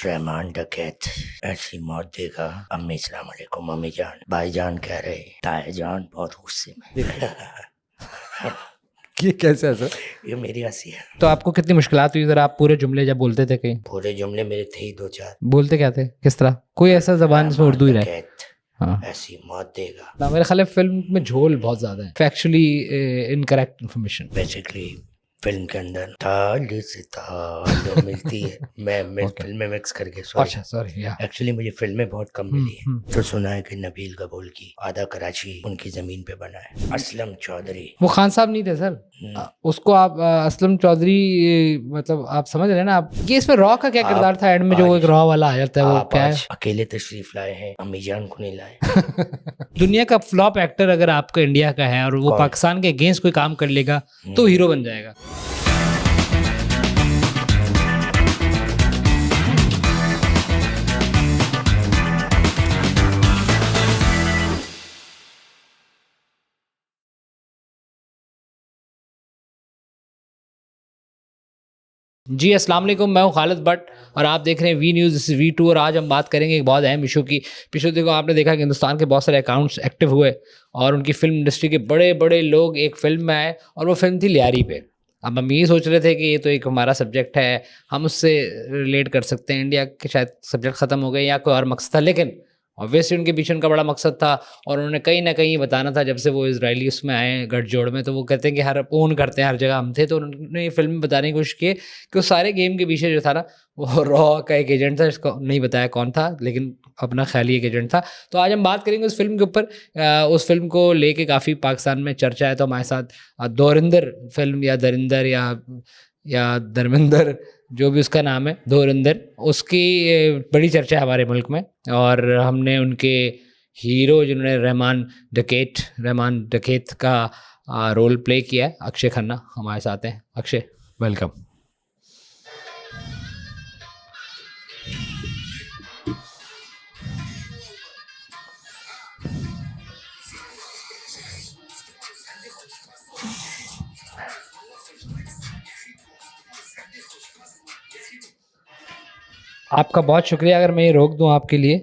रहमान डकैत ऐसी मौत देगा। अम्मी सलाम अलैकुम। अम्मी जान, भाईजान कह रहे ताया जान बहुत गुस्से में। ये कैसे है सर? ये मेरी हंसी है। तो आपको कितनी मुश्किलात हुई? जरा आप पूरे जुमले जब बोलते थे कहीं पूरे जुमले मेरे थे ही दो चार। बोलते क्या थे? किस तरह? कोई ऐसा जबान जिसमें उर्दू ही रहे? डकैत हाँ ऐसी मौत देगा। ना, मेरे ख्याल है फिल्म में झोल बहुत ज्यादा है, factually incorrect information. Basically film के अंदर ताल से ताल मिलती है। मैं Okay. फिल्में मिक्स करके अच्छा सॉरी या एक्चुअली मुझे फिल्में बहुत कम मिली है। तो सुना है कि नबील कबूल की आधा कराची उनकी जमीन पे बना है। असलम चौधरी वो खान साहब नहीं थे सर? उसको आप असलम चौधरी, मतलब आप समझ रहे हैं ना आप? ये इसमें रॉ का क्या किरदार था एंड में, जो एक रॉ वाला आ जाता है, वो आप क्या है? आज अकेले तशरीफ लाए हैं, अम्मी जान को नहीं लाए। दुनिया का फ्लॉप एक्टर अगर आपका इंडिया का है और वो कौन? पाकिस्तान के अगेंस्ट कोई काम कर लेगा तो हीरो बन जाएगा। जी अस्सलाम वालेकुम, मैं हूँ खालिद भट्ट और आप देख रहे हैं वी न्यूज़ V2। और आज हम बात करेंगे एक बहुत अहम इशू की। पिछले दिनों आपने देखा कि हिंदुस्तान के बहुत सारे अकाउंट्स एक्टिव हुए और उनकी फिल्म इंडस्ट्री के बड़े बड़े लोग एक फिल्म में आए और वो फिल्म थी लियारी पे। अब हम ये सोच रहे थे कि ये तो एक हमारा सब्जेक्ट है, हम उससे रिलेट कर सकते हैं, इंडिया के शायद सब्जेक्ट ख़त्म हो गए या कोई और मकसद था, लेकिन ऑब्वियसली उनके पीछे उनका बड़ा मकसद था और उन्होंने कहीं ना कहीं बताना था। जब से वो इजरायली उसमें आए गठजोड़ में, तो वो कहते हैं कि हर ओन करते हैं, हर जगह हम थे। तो उन्होंने ये फिल्म में बताने की कोशिश की कि उस सारे गेम के पीछे जो था ना, वो रॉ का एक एजेंट था, इसको नहीं बताया कौन था, लेकिन अपना ख्याली एक एजेंट था। तो आज हम बात करेंगे उस फिल्म के ऊपर। उस फिल्म को लेके काफ़ी पाकिस्तान में चर्चा है। तो हमारे साथ धुरंधर फिल्म या दरिंदर या धर्मेंद्र, जो भी उसका नाम है, धुरंधर, उसकी बड़ी चर्चा है हमारे मुल्क में। और हमने उनके हीरो जिन्होंने रहमान डकैत का रोल प्ले किया है, अक्षय खन्ना, हमारे साथ हैं। अक्षय, वेलकम। आपका बहुत शुक्रिया। अगर मैं ये रोक दूं आपके लिए,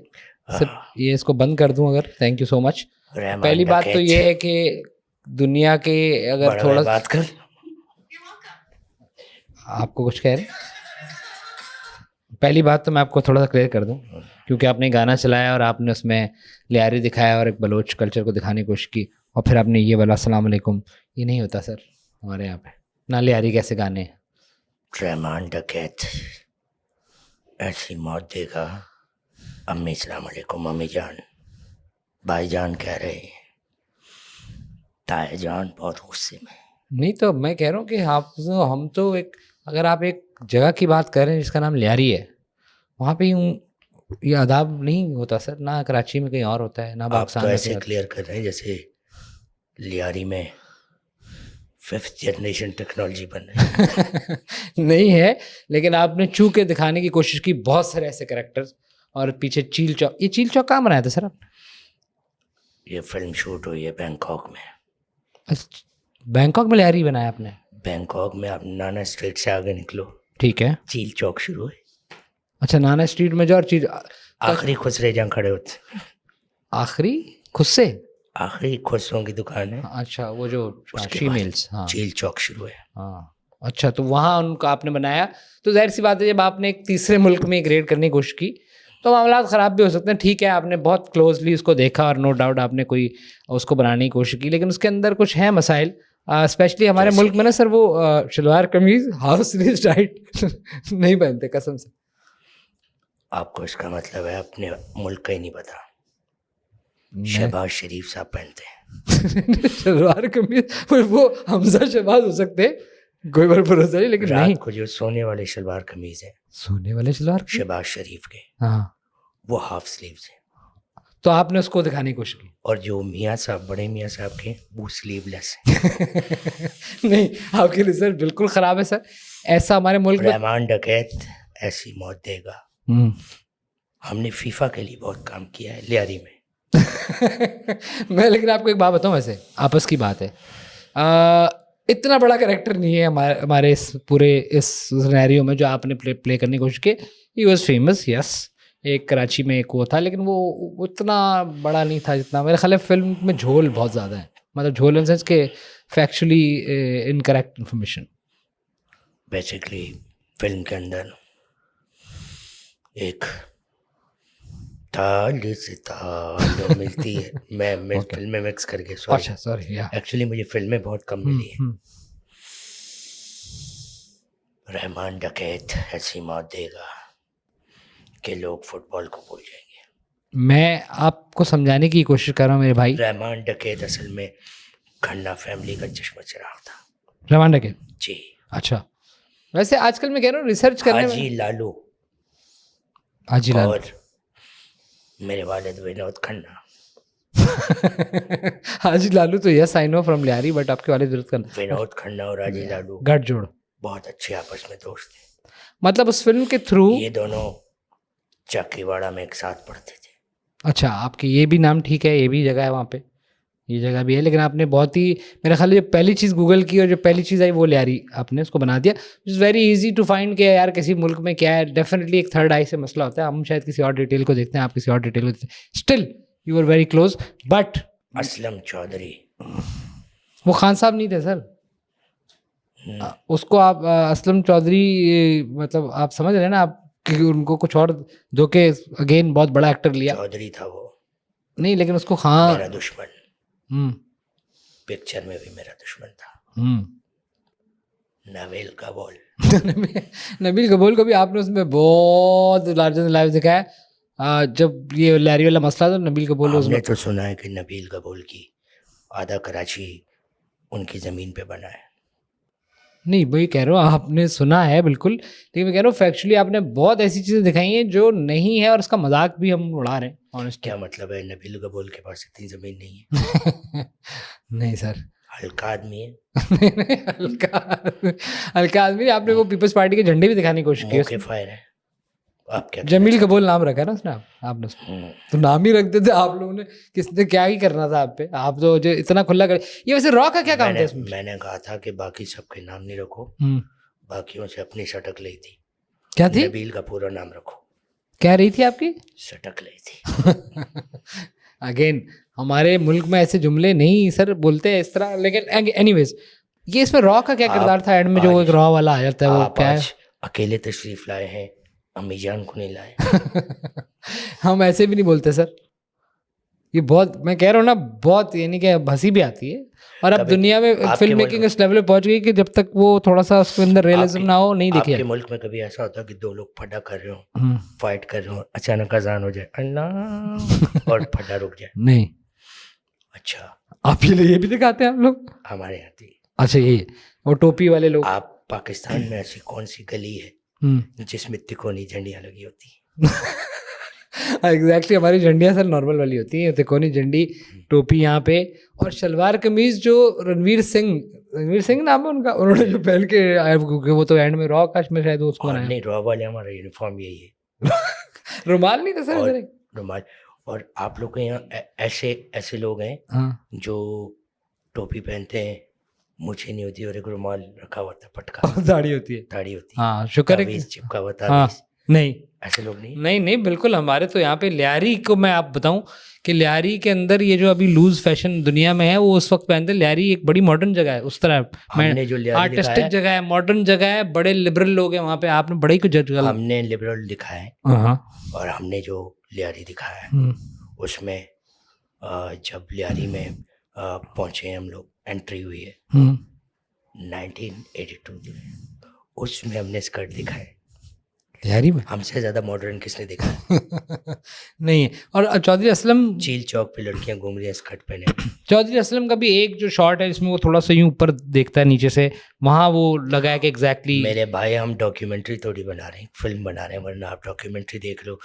सिर्फ ये इसको बंद कर दूं अगर, थैंक यू सो मच। पहली बात तो ये है कि दुनिया के अगर थोड़ा बात कर, आपको कुछ कह रहे, पहली बात तो मैं आपको थोड़ा सा क्लियर कर दूं, क्योंकि आपने गाना चलाया और आपने उसमें लियारी दिखाया और एक बलोच कल्चर को दिखाने की कोशिश की, और फिर आपने ये वाला अस्सलाम वालेकुम। ये नहीं होता सर हमारे यहाँ पे ना, लियारी कैसे गाने हैं। रहमान डकैत ऐसी मौत देगा। अम्मी सलाम अलैकुम। अम्मी जान, भाईजान कह रहे ताया जान बहुत गुस्से में। नहीं तो मैं कह रहा हूँ कि हम तो एक, अगर आप एक जगह की बात कर रहे हैं जिसका नाम लियारी है, वहाँ पे ये आदाब नहीं होता सर, ना कराची में कहीं और होता है, ना आप पाकिस्तान तो में ऐसे कहीं क्लियर कर रहे हैं जैसे लियारी में 5th जनरेशन टेक्नोलॉजी बन रही है। नहीं है, लेकिन आपने छू के दिखाने की कोशिश की बहुत सारे ऐसे कैरेक्टर्स। और पीछे चील चौक, ये चील चौक कहाँ बनाया था सर आपने? ये फिल्म शूट हुई है बैंकॉक में। बैंकॉक में लियारी बनाया आपने? बैंकॉक में आप नाना स्ट्रीट से आगे निकलो, ठीक है। चील चौक शुरू है। अच्छा, नाना स्ट्रीट में जो और चीज आखिरी खुसरे जहाँ खड़े होते, आखिरी खुद से आखिरी खुसरों की दुकान है। अच्छा, वो जो उसके शी बाद मिल्स, हाँ चील चौक शुरू है। हाँ। अच्छा, तो वहाँ उनका आपने बनाया, तो जाहिर सी बात है जब आपने एक तीसरे मुल्क में एक रेड करने की कोशिश की तो मामला ख़राब भी हो सकते हैं। ठीक है, आपने बहुत क्लोजली उसको देखा और नो डाउट आपने कोई उसको बनाने की कोशिश की, लेकिन उसके अंदर कुछ है मसाइल, स्पेशली हमारे मुल्क में ना सर, वो शलवार कमीज हाफ स्लीव्स टाइट नहीं पहनते कसम से। आपको इसका मतलब है अपने मुल्क का ही नहीं पता। शहबाज शरीफ साहब पहनते हैं शलवार कमीज, वो हमजा शहबाज हो सकते हैं, कोई बार भरोसा नहीं, लेकिन नहीं। रात को जो सोने वाले शलवार कमीज है, सोने वाले शलवार शहबाज शरीफ के, हाँ, वो हाफ स्लीव्स है। तो आपने उसको दिखाने की कोशिश की। और जो मियाँ साहब, बड़े मियाँ साहब के, वो स्लीवलेस है। नहीं, आपके लिए सर बिल्कुल ख़राब है सर, ऐसा हमारे मुल्क में। रहमान डकैत ऐसी मौत देगा। हमने फीफा के लिए बहुत काम किया है लियारी में। मैं लेकिन आपको एक बात बताऊं, वैसे आपस की बात है, इतना बड़ा कैरेक्टर नहीं है हमारे इस पूरे इस सिनेरियो में जो आपने प्ले करने की कोशिश की। He was famous, yes. एक कराची में एक वो था, लेकिन वो उतना बड़ा नहीं था जितना मेरे ख्याल है। फिल्म में झोल बहुत ज़्यादा है, मतलब झोल इन सेंस के factually incorrect information. Basically film के अंदर एक ताल से ताल मिलती है। मैं फिल्में मिक्स करके, अच्छा सॉरी, या एक्चुअली मुझे फिल्में बहुत कम मिली हैं। रहमान डकैत ऐसी मौत देगा कि लोग फुटबॉल को भूल जाएंगे। मैं आपको समझाने की कोशिश कर रहा हूँ मेरे भाई। रहमान डकैत असल में खन्ना फैमिली का चश्मा चिराग था। रहमान डकैत जी। अच्छा, वैसे आजकल मैं कह रहा हूँ रिसर्च करने में हाजी लालू और मेरे वालिद विनोद खन्ना। हाजी लालू तो yes I know from Lyari, but आपके वालिद विनोद खन्ना और हाजी लालू गठजोड़ बहुत अच्छे आपस में दोस्त थे। मतलब उस फिल्म के थ्रू ये दोनों चकीवाड़ा में एक साथ पढ़ते थे। अच्छा, आपके ये भी नाम ठीक है, ये भी जगह है वहाँ पे, ये जगह भी है। लेकिन आपने बहुत ही, मेरा ख्याल है जो पहली चीज़ गूगल की और जो पहली चीज़ आई वो लियारी, आपने उसको बना दिया। It's very easy to find कि यार किसी मुल्क में क्या है। डेफिनेटली एक थर्ड आई से मसला होता है। हम शायद किसी और डिटेल को देखते हैं, आप किसी और डिटेल को देखते हैं। Still you are very close. But Aslam Chaudhary, वो खान साहब नहीं थे सर, उसको आप असलम चौधरी, मतलब आप समझ रहे हैं ना आप कि उनको कुछ और दो के अगेन बहुत बड़ा एक्टर लिया। चौधरी था वो, नहीं लेकिन उसको खान मेरा दुश्मन, पिक्चर में भी मेरा दुश्मन था। नबील कबूल नबील कबूल को भी आपने उसमें बहुत लार्जर लाइव दिखाया। जब ये लैरी वाला मसला था, नबील कबूल हमने तो सुना है कि नबील कबूल की आधा कराची उनकी ज़मीन पे बना है। नहीं वही कह रहा हूँ, आपने सुना है बिल्कुल, लेकिन मैं कह रहा हूँ फैक्चुअली आपने बहुत ऐसी चीज़ें दिखाई हैं जो नहीं है, और इसका मजाक भी हम उड़ा रहे हैं ऑनेस्टली। क्या मतलब है? नबील कबूल के पास इतनी ज़मीन नहीं है। नहीं सर, हल्का आदमी है। हल्का आदमी। आपने वो पीपल्स पार्टी के झंडे भी दिखाने की कोशिश की। फायर है। आप क्या जमील कबूल नाम रखा है ना उसने, आपने तो नाम ही रख देते आप लोगों ने। किसने क्या ही करना था आप पे, आप तो जो इतना खुला कर। ये वैसे रॉ का क्या काम था इसमें? मैंने कहा था कि बाकी सबके नाम नहीं रखो, बाकियों से अपनी सटक ली थी। क्या थी? नबील का पूरा नाम रखो। क्या रही थी आपकी सटक ली थी। अगेन हमारे मुल्क में ऐसे जुमले नहीं सर बोलते हैं इस तरह। लेकिन एनीवेज, ये इसमें रॉ का क्या किरदार था एंड में, जो एक रॉ वाला आ जाता है, वो क्या है? अकेले तशरीफ लाए हैं, अम्मी जान को नहीं लाए। हम ऐसे भी नहीं बोलते सर। ये बहुत, मैं कह रहा हूँ ना, बहुत यानी कि हंसी भी आती है। और अब दुनिया में फिल्म मेकिंग इस लेवल पे पहुंच गई कि जब तक वो थोड़ा सा उसके अंदर रियलिज्म ना हो, नहीं देखिए। आपके मुल्क में कभी ऐसा होता है कि दो लोग फटा कर रहे हो, फाइट कर रहे हो, अचानक अजान हो जाए अल्लाह और फटा रुक जाए? नहीं। अच्छा, आप ये भी दिखाते हैं आप लोग? हमारे यहाँ थी। अच्छा, ये वो टोपी वाले लोग। आप पाकिस्तान में ऐसी कौन सी गली है जिसमें तिकोनी झंडियाँ लगी होती? एग्जैक्टली हमारी झंडियाँ सर नॉर्मल वाली होती हैं, तिकोनी झंडी, टोपी यहाँ पे, और शलवार कमीज जो रणवीर सिंह नाम है उनका, उन्होंने जो पहन के आए, वो तो एंड में रॉ काश में शायद उसको बनाया। नहीं, रॉ वाले हमारा यूनिफॉर्म यही है। रुमाल नहीं था सर? रुमाल। और आप लोग के यहाँ ऐसे लोग हैं जो टोपी पहनते हैं, मुझे नहीं होती, और एक रुमाल रखा हुआ था, पटका, दाढ़ी होती है। हाँ, शुक्र है चिपका हुआ था। नहीं, ऐसे लोग नहीं। नहीं बिल्कुल। हमारे तो यहाँ पे लियारी को मैं आप बताऊं कि लियारी के अंदर ये जो अभी लूज फैशन दुनिया में है, वो उस वक्त पहनते। लियारी एक बड़ी मॉडर्न जगह है उस तरह, आर्टिस्टिक जगह है, मॉडर्न जगह है, बड़े लिबरल लोग हैं वहाँ पे। आपने बड़े ही कुछ जज कर, हमने लिबरल दिखा है, और हमने जो लियारी दिखाया है उसमें जब लियारी में पहुंचे हम लोग, एंट्री हुई है 1982 में, उसमें हमने स्कर्ट दिखाया लियारी में। हमसे ज्यादा मॉडर्न किसने देखा है? नहीं है। और चौधरी असलम, चील चौक पे लड़कियां घूम रही हैं स्कर्ट पहने। चौधरी असलम का भी एक जो शॉट है जिसमें वो थोड़ा सा यूं ऊपर देखता है नीचे से, वहाँ वो लगा है कि एग्जैक्टली। मेरे भाई, हम डॉक्यूमेंट्री थोड़ी बना रहे हैं, फिल्म बना रहे हैं, वरना आप डॉक्यूमेंट्री देख लो।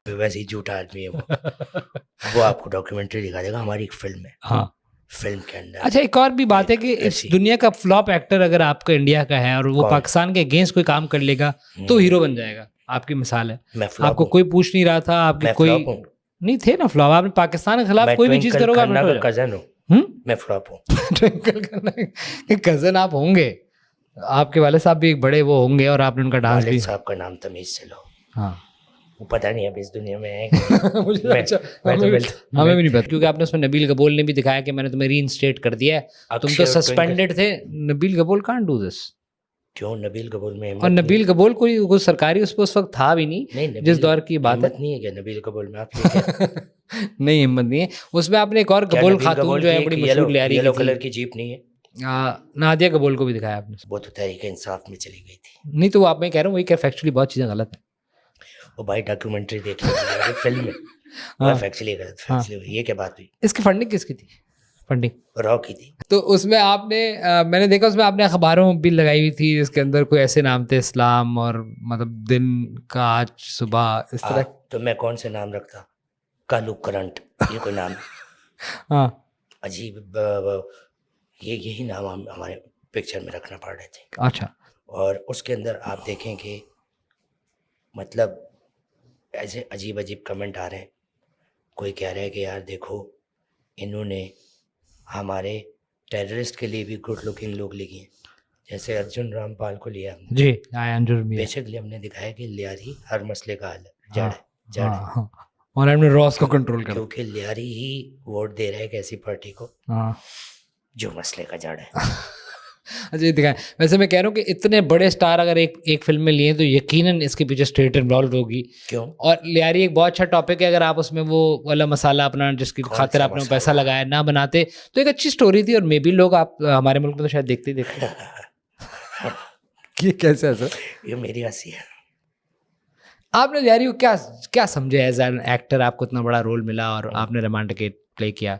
वैसे ही झूठा आदमी है वो आपको डॉक्यूमेंट्री दिखा देगा, हमारी एक फिल्म है। हाँ, फिल्म के अंदर। अच्छा, एक और भी बात है कि इस दुनिया का फ्लॉप एक्टर अगर आपका इंडिया का है और वो पाकिस्तान के अगेंस्ट कोई काम कर लेगा तो हीरो बन जाएगा। आपकी मिसाल है, आपको कोई पूछ नहीं रहा था, आपके कोई नहीं थे ना फ्लॉप। आपने पाकिस्तान के खिलाफ कोई भी चीज करोगे, कजन हूँ मैं, फ्लॉप हूँ। कजन आप होंगे, आपके वाले साहब भी एक बड़े वो होंगे और आपने उनका डांस भी। वालिद साहब का नाम तमीज से लो। हाँ वो पता नहीं अब इस दुनिया में है कि मुझे मैं- अच्छा, मैं तो हमें मिलता- हमें भी नहीं पता, क्योंकि आपने उसमें नबील कपूर ने भी दिखाया कि मैंने तुम्हें रीइंस्टेट कर दिया है, तुम तो अक्षय और सस्पेंडेड थे। Nabeel Kapoor can't do this. क्यों नबील कपूर में हिम्मत और नहीं? नबील कपूर कोई सरकारी उस पर उस वक्त था भी नहीं, नहीं जिस नबील दौर की बात है। हिम्मत नहीं है क्या नबील कपूर में? आप ये कह- नहीं हिम्मत नहीं है उसमें। आपने एक और क्या कबूल नबील खातून कपूर जो है की बड़ी एक मशहूर लियारी येलो की थी। कलर की जीप नहीं है? नादिया कबूल को भी दिखाया आपने। वो तो तहरीक इंसाफ में चली गई थी। नहीं तो वो आप मैं कह रहा हूँ वही फैक्चुअली बहुत चीज़ें गलत है। वो भाई डॉक्यूमेंट्री देख ली फिल्म में, हाँ। वो फैक्चुअली गलत फैक्चुअली ये क्या बात हुई? इसकी फंडिंग किसकी थी? फंडिंग रॉ की थी। तो उसमें आपने मैंने देखा उसमें आपने अखबारों भी लगाई हुई थी जिसके अंदर कोई ऐसे नाम थे इस्लाम और मतलब दिन का आज सुबह इस तरह। तो मैं कौन से नाम रखता? कालू करंट, ये कोई नाम है? हाँ अजीब ये यही नाम हम हमारे पिक्चर में रखना पड़ रहे थे। अच्छा। और उसके अंदर आप देखें कि मतलब ऐसे अजीब अजीब कमेंट आ रहे हैं। कोई कह रहा है कि यार देखो इन्होंने हमारे टेररिस्ट के लिए भी गुड लुकिंग लोग लिए हैं, जैसे अर्जुन रामपाल को लिया हमने। जी अंजुर भी है। बेसिकली हमने दिखाया कि लियारी हर मसले का हल है, जड़ है, जड़ हाँ, है। हाँ। और हमने रॉस को कंट्रोल कर। क्योंकि लियारी ही वोट दे रहा है एक ऐसी पार्टी को हाँ जो मसले का जड़ है। अच्छा ये दिखाएं। वैसे मैं कह रहा हूँ कि इतने बड़े स्टार अगर एक फिल्म में लिए तो यकीनन इसके पीछे स्टेट इन्वॉल्व होगी। क्यों? और लियारी एक बहुत अच्छा टॉपिक है। अगर आप उसमें वो वाला मसाला अपना जिसकी कौन खातिर सा आपने मसाला? पैसा लगाया ना बनाते तो एक अच्छी स्टोरी थी। और मे बी लोग आप हमारे मुल्क में तो शायद देखते ही देखते ये कैसे है सर? ये मेरी हंसी है। आपने लियारी को क्या क्या समझे एज एन एक्टर? आपको इतना बड़ा रोल मिला और आपने रोमांटिक प्ले किया,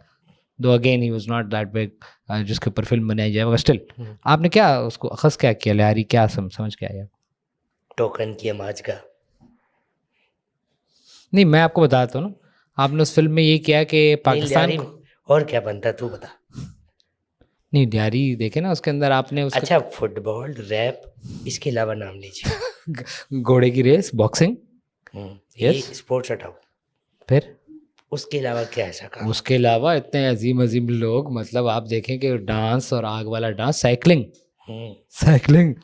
दो again he was not that big जिसके ऊपर फिल्म बनाई जाए, मगर स्टिल आपने क्या उसको अखज़ क्या किया? लियारी क्या समझ के आया? टोकन की समाज का। नहीं मैं आपको बताता हूँ ना, आपने उस फिल्म में ये किया कि पाकिस्तान लियारी और क्या बनता तू बता। नहीं लियारी देखे ना उसके अंदर आपने उसका अच्छा फुटबॉल रैप इसके अलावा नाम लीजिए। घोड़े की रेस, बॉक्सिंग, ये Yes. स्पोर्ट्स हटाओ, फिर उसके अलावा क्या ऐसा काम? उसके अलावा इतने अजीम अजीम लोग, मतलब आप देखें कि डांस और आग वाला डांस, साइकिलिंग और वो साइकिलिंग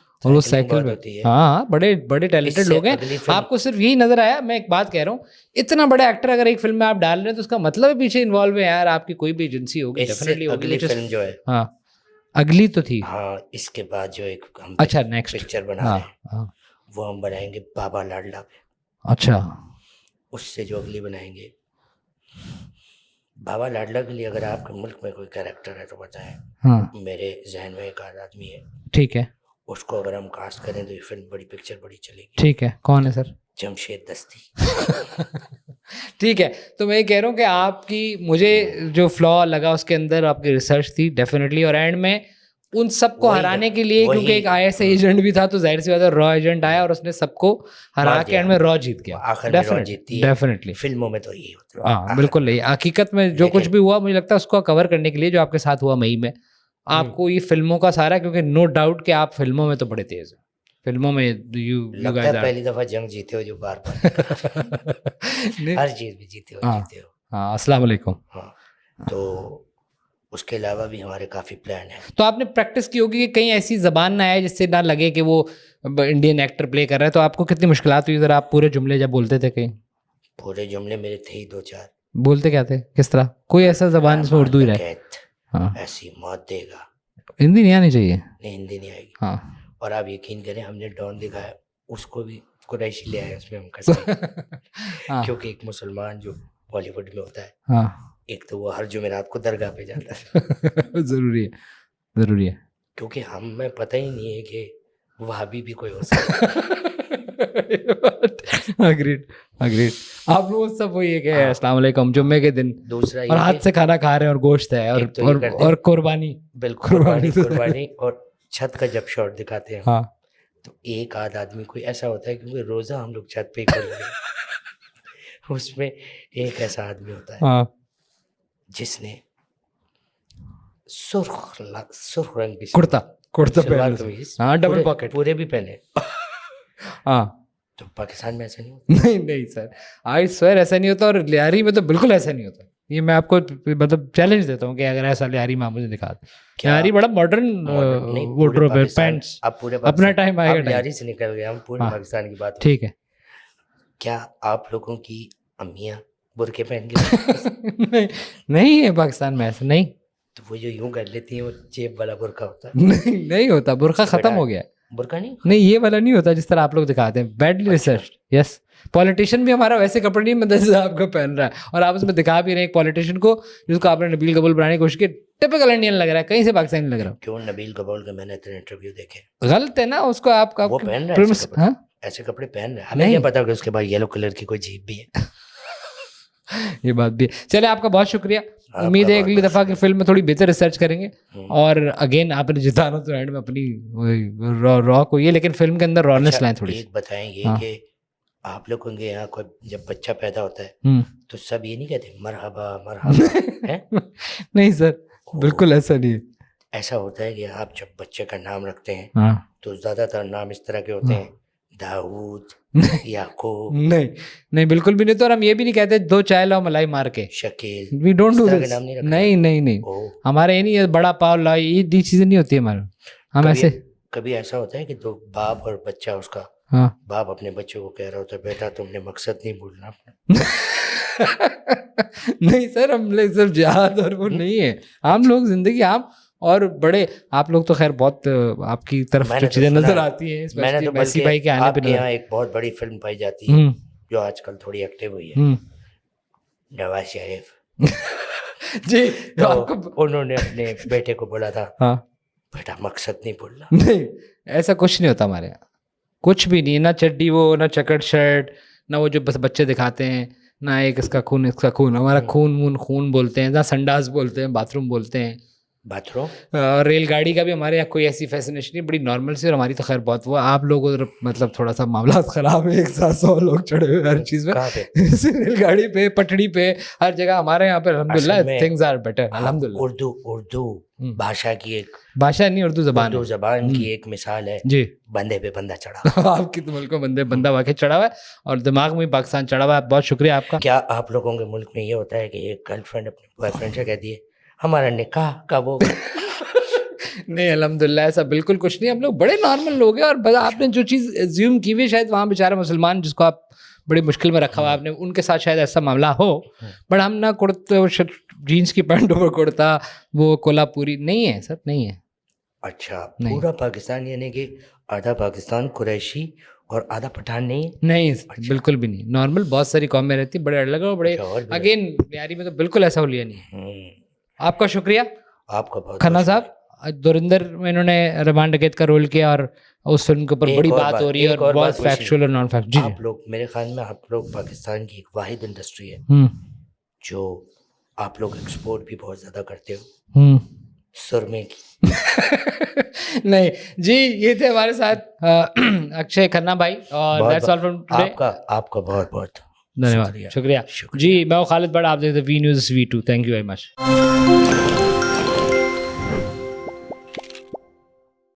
साइकिल बहुत में होती है। हाँ बड़े बड़े टैलेंटेड इससे लोग हैं। अगली फिल्म- आपको सिर्फ यही नजर आया? मैं एक बात कह रहा हूँ, इतना बड़ा एक्टर अगर एक फिल्म में आप डाल रहे हैं तो उसका मतलब है पीछे इन्वॉल्व है यार, आपकी कोई भी एजेंसी होगी, इससे डेफिनेटली होगी। अगली फिल्म जो है, हाँ अगली तो थी। हाँ इसके बाद जो एक हम अच्छा नेक्स्ट पिक्चर बना हाँ रहे हैं हाँ वो हम बनाएंगे बाबा लाडला पे। अच्छा उससे जो अगली बनाएंगे बाबा लाडला के लिए, अगर आपके मुल्क में कोई कैरेक्टर है तो बताएं। हाँ मेरे जहन में एक आदमी है, ठीक है उसको अगर हम कास्ट करें तो ये फिल्म बड़ी पिक्चर बड़ी चलेगी। ठीक है। कौन है सर? जमशेद दस्ती। ठीक है। तो मैं ये कह रहा हूँ कि आपकी मुझे जो फ्लॉ लगा उसके अंदर आपकी रिसर्च थी डेफिनेटली, और एंड में उन सबको वही- हराने के लिए, वही- क्योंकि एक IAS एजेंट भी था तो जाहिर सी बात है रॉ एजेंट आया और उसने सबको हरा मार के दिया। एंड में रॉ जीत गया। आखिर में रॉ जीतती है। डेफिनेटली फिल्मों में तो यही होता है। हाँ बिल्कुल नहीं। हकीकत में जो कुछ भी हुआ मुझे लगता है उसको कवर करने के लिए जो आपके साथ हुआ मई में, आपको ये फिल्मों का सारा, क्योंकि नो डाउट कि आप फिल्मों में तो बड़े तेज हैं, फिल्मों में यू लगता है पहली दफा जंग जीते हो जो बार बार हर चीज में जीते हो हाँ। जीते हो। हाँ अस्सलाम वालेकुम। हाँ तो उसके अलावा भी हमारे काफी प्लान है। तो आपने प्रैक्टिस की होगी कि कहीं ऐसी जबान ना आए जिससे ना लगे कि वो इंडियन एक्टर प्ले कर रहा है, तो आपको कितनी मुश्किलात हुई? जरा आप पूरे जुमले जब बोलते थे कहीं पूरे जुमले मेरे थे ही दो चार। बोलते क्या थे? किस तरह? कोई ऐसा जबान जिसमें उर्दू ही रहे? डकैत, हाँ ऐसी मौत देगा। हिंदी नहीं आनी चाहिए। नहीं हिंदी नहीं आएगी। हाँ और आप यकीन करें हमने डॉन दिखाया, उसको भी कुरैशी ले आए उसमें हम कसम। हाँ क्योंकि एक मुसलमान जो बॉलीवुड में होता है, हाँ एक तो वो हर जुमेरात को दरगाह पे जाता है जरूरी है जरूरी है। क्योंकि हमें पता ही नहीं है कि वहाबी भी कोई हो सकता है। Agreed agreed. आप लोग सब वही है कि अस्सलाम वालेकुम जुम्मे के दिन दूसरा और ये हाथ कि से खाना खा रहे हैं और गोश्त है और एक तो ये और, करते और कुर्बानी। बिल्कुल कुर्बानी कुर्बानी तो- कुर्बानी। और छत का जब शॉट दिखाते हैं हाँ तो एक आध आदमी कोई ऐसा होता है, क्योंकि रोजा हम लोग छत पे ही कर रहे हैं उसमें एक ऐसा आदमी होता है हाँ जिसने सुर्ख रंग की कुर्ता कुर्ता सलवार पहन कमीज, हाँ डबल पूरे- पॉकेट। पूरे भी पहने। हाँ तो पाकिस्तान में ऐसा नहीं होता। नहीं नहीं सर, आई स्वेयर ऐसा नहीं होता, और लियारी में तो बिल्कुल ऐसा नहीं होता। ये मैं आपको मतलब चैलेंज देता हूँ कि अगर ऐसा लियारी मामू ने दिखा दो। क्या लियारी बड़ा मॉडर्न नहीं, पूरे वोड्रोब है, पाकिस्तान- पैंट्स। अब पूरे अपना पाकिस्तान- टाइम आएगा, अब टाइम। लियारी से निकल गए हम, पूरे हाँ। पाकिस्तान की बात हो। ठीक है। क्या आप लोगों की अम्मियाँ बुरके पहन के नहीं, नहीं है पाकिस्तान में ऐसा, नहीं तो वो जो यूं कर लेती हैं, वो जेब वाला बुरका होता है। नहीं होता, बुरखा तो खत्म बेटा, हो गया है। बुरका नहीं, नहीं, ये वाला नहीं होता जिस तरह आप लोग दिखाते हैं, बैडली रिसर्च। यस, पॉलिटिशियन भी हमारा वैसे कपड़े नहीं मतलब जैसे आपका पहन रहा है, और आप उसमें दिखा भी रहे हैं एक पॉलिटिशियन को जिसको आपने नबील कबूल बनाने की कोशिश की। टिपिकल इंडियन लग रहा है, कहीं से पाकिस्तानी लग रहा क्यों नबील कबूल के मैंने इतने इंटरव्यू देखे, है। गलत है ना उसको आपका, वो पहन रहा है ऐसे कपड़े, हाँ? ऐसे कपड़े पहन रहे हैं। हमें नहीं। क्या पता कि उसके बाद येलो कलर की कोई जीप भी है। ये बात भी है। चले, आपका बहुत शुक्रिया। आपका उम्मीद है बहुत अगली बहुत दफा की फिल्म में थोड़ी बेहतर रिसर्च करेंगे। हम्म। और अगेन आपने जिताना तो एंड में अपनी रॉ को ये, लेकिन फिल्म के अंदर रॉनेस अच्छा, लाइन थोड़ी सी। एक बताएं ये हाँ। कि आप लोगों के यहाँ कोई जब बच्चा पैदा होता है हम्म। तो सब ये नहीं कहते मरहबा मरहबा है? नहीं सर, बिल्कुल ऐसा नहीं है। ऐसा होता है कि आप जब बच्चे का नाम रखते हैं हाँ। तो ज्यादातर नाम इस तरह के होते हैं, दाऊद, याकूब, नहीं नहीं, बिल्कुल भी नहीं। तो और हम ये भी नहीं कहते दो चाय लाओ मलाई मार के, शकील, वी डोंट इस डू तरह के दिस। नाम नहीं रखते। नहीं नहीं नहीं, ओ, हमारे ये नहीं है बड़ा पाव लाई, ये चीजें नहीं होती हमारे। हम कभी- ऐसे कभी ऐसा होता है कि दो बाप और बच्चा, उसका हाँ। बाप अपने बच्चे को कह रहा होता है, बेटा तुमने मकसद नहीं भूलना। नहीं सर, हम लोग सिर्फ जिहाद और वो नहीं है। हम लोग जिंदगी, हम और बड़े, आप लोग तो खैर बहुत आपकी तरफ मैंने जो तो चीजें सुना नजर है, आती हैं, मैंने स्पेशली तो मैसी बल्कि भाई के आने पे आपके नजर। यहाँ एक बहुत बड़ी फिल्म पाई जाती है जो आजकल थोड़ी एक्टिव हुई है, नवाज शरीफ जी। तो आपको उन्होंने अपने बेटे को बोला था, हाँ, बेटा मकसद नहीं भूलना। नहीं ऐसा कुछ नहीं होता हमारे यहाँ, कुछ भी नहीं। ना चड्डी वो, ना चेकर्ड शर्ट, ना वो जो बस बच्चे दिखाते हैं, ना एक इसका खून इसका खून। हमारा खून बोलते हैं, ना संडास बोलते हैं, बाथरूम बोलते हैं। बाथरूम और रेलगाड़ी का भी हमारे यहाँ कोई ऐसी फैसिनेशन नहीं, बड़ी नॉर्मल सी। और हमारी तो खैर बहुत वो, आप लोगों को मतलब थोड़ा सा मामला खराब है, एक साथ 100 लोग चढ़े हुए हर चीज में, कहाँ पे? रेलगाड़ी पे, पटड़ी पे, हर जगह। हमारे यहाँ पे अल्हम्दुलिल्लाह असल में- थिंग्स आर बेटर, अल्हम्दुलिल्लाह। उर्दू भाषा की एक, भाषा नहीं, उर्दू जबान उर्दू है। जबान की एक मिसाल है, जी। बंदे पे बंदा चढ़ा। आपकी तो मुल्क में बंदा वाकई चढ़ा हुआ है, और दिमाग में भी पाकिस्तान चढ़ा हुआ है। बहुत शुक्रिया आपका। क्या आप लोगों के मुल्क में ये होता है कि एक गर्लफ्रेंड अपने बॉयफ्रेंड से कहती है हमारा निकाह कब होगा? नहीं अल्हम्दुलिल्लाह, ऐसा बिल्कुल कुछ नहीं। हम लोग बड़े नॉर्मल लोग हैं। और बस आपने जो चीज़ एज्यूम की हुई, शायद वहाँ बेचारा मुसलमान जिसको आप बड़ी मुश्किल में रखा हुआ आपने, उनके साथ शायद ऐसा मामला हो। बट हम ना कुर्ते, जीन्स की पैंट ऊपर कुर्ता, वो कोल्हापुरी नहीं है सर, नहीं है। अच्छा, नहीं। पूरा पाकिस्तान यानी कि आधा पाकिस्तान कुरैशी और आधा पठान नहीं है? नहीं बिल्कुल भी नहीं। नॉर्मल बहुत सारी कौमें रहती, बड़े अलग और बड़े। अच्छा, और भी अगेन यारी में तो बिल्कुल ऐसा हो लिया नहीं है। आपका शुक्रिया आपका बहुत खन्ना बहुत साहब। धुरंधर में इन्होंने रमान डकैत का रोल किया, और उस फिल्म के ऊपर एक बड़ी और बात बात- हो रही है, एक और और बहुत बात पूछनी फैक्चुअल और नॉन फैक्चुअल। आप लोग, मेरे ख्याल में आप लोग पाकिस्तान की एक वाहिद इंडस्ट्री है जो आप लोग एक्सपोर्ट भी बहुत ज्यादा करते हो, सुरमे की। नहीं जी, ये थे हमारे साथ अक्षय खन्ना भाई, और दैट्स ऑल फ्रॉम टुडे। आपका बहुत बहुत धन्यवाद, शुक्रिया जी। मैं खालिद बट, आप देखते V news V2। Thank you very much.